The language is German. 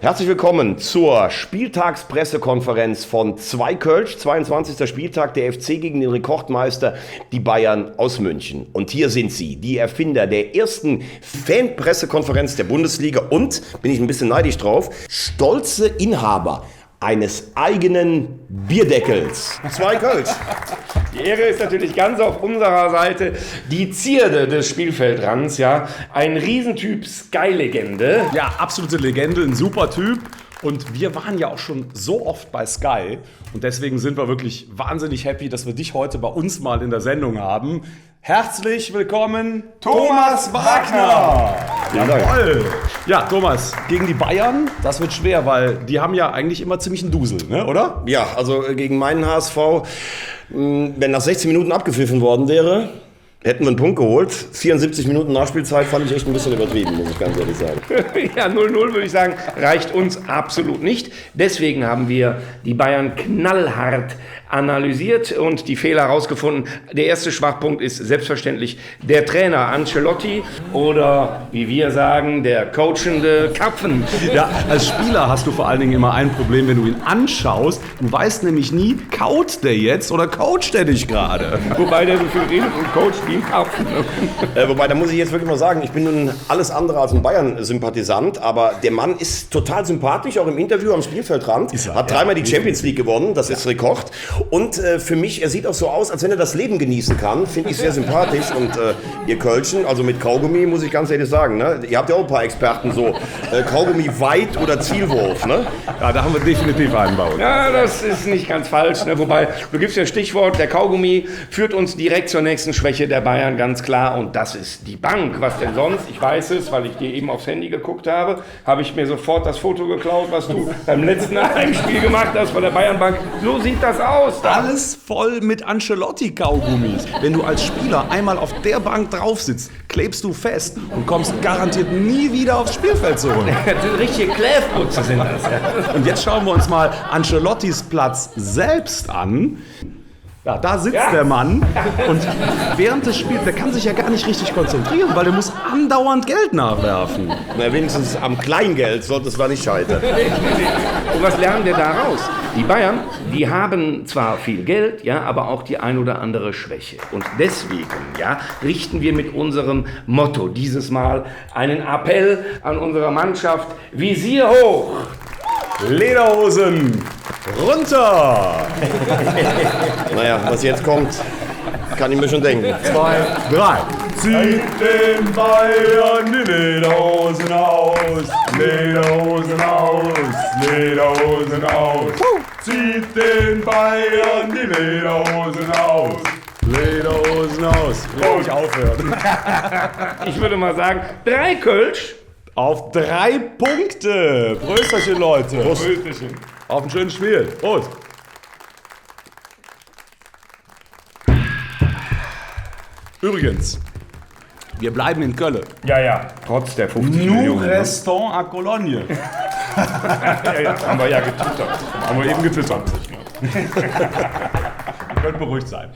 Herzlich willkommen zur Spieltagspressekonferenz von 2 Kölsch, 22. Spieltag, der FC gegen den Rekordmeister, die Bayern aus München. Und hier sind sie, die Erfinder der ersten Fanpressekonferenz der Bundesliga und, bin ich ein bisschen neidisch drauf, stolze Inhaber eines eigenen Bierdeckels. 2 Kölsch. Die Ehre ist natürlich ganz auf unserer Seite. Die Zierde des Spielfeldrands, ja. Ein Riesentyp, Sky-Legende. Ja, absolute Legende, ein super Typ. Und wir waren ja auch schon so oft bei Sky. Und deswegen sind wir wirklich wahnsinnig happy, dass wir dich heute bei uns mal in der Sendung haben. Herzlich willkommen, Thomas Wagner! Jawohl! Ja, Thomas, gegen die Bayern, das wird schwer, weil die haben ja eigentlich immer ziemlich einen Dusel, ne, oder? Ja, also gegen meinen HSV, wenn nach 16 Minuten abgepfiffen worden wäre, hätten wir einen Punkt geholt. 74 Minuten Nachspielzeit fand ich echt ein bisschen übertrieben, muss ich ganz ehrlich sagen. Ja, 0-0 würde ich sagen, reicht uns absolut nicht. Deswegen haben wir die Bayern knallhart analysiert und die Fehler herausgefunden. Der erste Schwachpunkt ist selbstverständlich der Trainer Ancelotti oder, wie wir sagen, der coachende Kapfen. Ja, als Spieler hast du vor allen Dingen immer ein Problem, wenn du ihn anschaust. Du weißt nämlich nie, kaut der jetzt oder coacht der dich gerade? Wobei der so viel redet und coacht wie ein Kapfen. Wobei, da muss ich jetzt wirklich mal sagen, ich bin nun alles andere als ein Bayern-Sympathisant, aber der Mann ist total sympathisch, auch im Interview am Spielfeldrand. Hat dreimal die Champions League gewonnen, das ist Rekord. Und für mich, er sieht auch so aus, als wenn er das Leben genießen kann. Finde ich sehr sympathisch. Und ihr Kölschen, also mit Kaugummi, muss ich ganz ehrlich sagen, ne? Ihr habt ja auch ein paar Experten so. Kaugummi weit oder Zielwurf, ne? Ja, da haben wir definitiv einen bei uns. Ja, das ist nicht ganz falsch. Ne? Wobei, du gibst ja Stichwort, der Kaugummi führt uns direkt zur nächsten Schwäche der Bayern, ganz klar. Und das ist die Bank. Was denn sonst? Ich weiß es, weil ich dir eben aufs Handy geguckt habe. Habe ich mir sofort das Foto geklaut, was du beim letzten Heimspiel gemacht hast von der Bayernbank. So sieht das aus. Alles voll mit Ancelotti-Kaugummis. Wenn du als Spieler einmal auf der Bank drauf sitzt, klebst du fest und kommst garantiert nie wieder aufs Spielfeld zurück. Richtige Kläfputze sind das. Ja. Und jetzt schauen wir uns mal Ancelottis Platz selbst an. Ja, da sitzt der Mann und während des Spiels, der kann sich ja gar nicht richtig konzentrieren, weil der muss andauernd Geld nachwerfen. Na, wenigstens am Kleingeld sollte es mal nicht scheitern. Und was lernen wir daraus? Die Bayern, die haben zwar viel Geld, ja, aber auch die ein oder andere Schwäche. Und deswegen, ja, richten wir mit unserem Motto dieses Mal einen Appell an unsere Mannschaft: Visier hoch! Lederhosen runter! Naja, was jetzt kommt, kann ich mir schon denken. 2, 3. Zieht den Bayern die Lederhosen aus, Lederhosen aus, Lederhosen aus. Zieht den Bayern die Lederhosen aus, Lederhosen aus. Will ich aufhören. Ich würde mal sagen, 3 Kölsch. Auf 3 Punkte. Prösterchen, Leute. Prösterchen. Auf ein schönes Spiel. Prost. Übrigens, wir bleiben in Köln. Ja, trotz der 50 Nous Millionen. restons à Cologne. Ja, haben wir ja getwittert. Haben wir eben getwittert. Ihr könnt beruhigt sein.